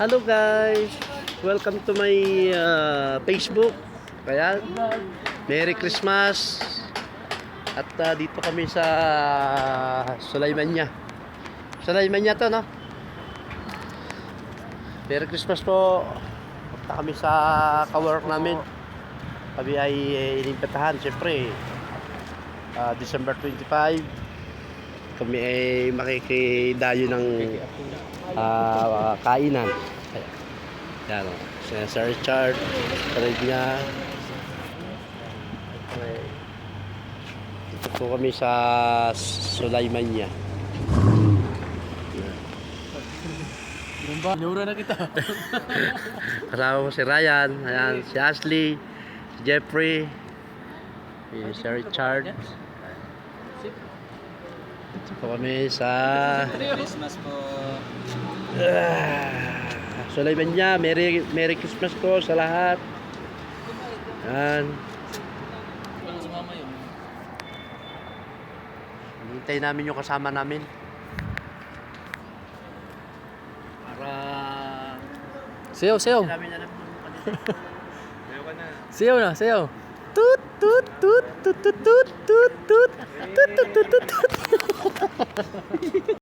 Hello guys! Welcome to my Facebook. Kaya, Merry Christmas! At dito kami sa Sulaymania. Sulaymania to, no? Merry Christmas po. Punta kami sa kawork namin. Kami ay inimbitahan, siyempre. December 25. Kami ay makikidayo ng kainan. Yan o. Sir Richard, karid niya. Dito po kami sa Sulaymania. Inura na kita. Kasama ko si Ryan, ayan, si Ashley, si Jeffrey, si Sir Richard. Dito po kami sa Christmas po. Sulaymania. Merry Christmas po sa lahat. Yan. Walang sumama yun. Hintay namin yung kasama namin. Para Sayaw, sayaw. namin alam yung Sayaw na, sayaw. Tut tut tut tut tut tut tut tut tut tut tut.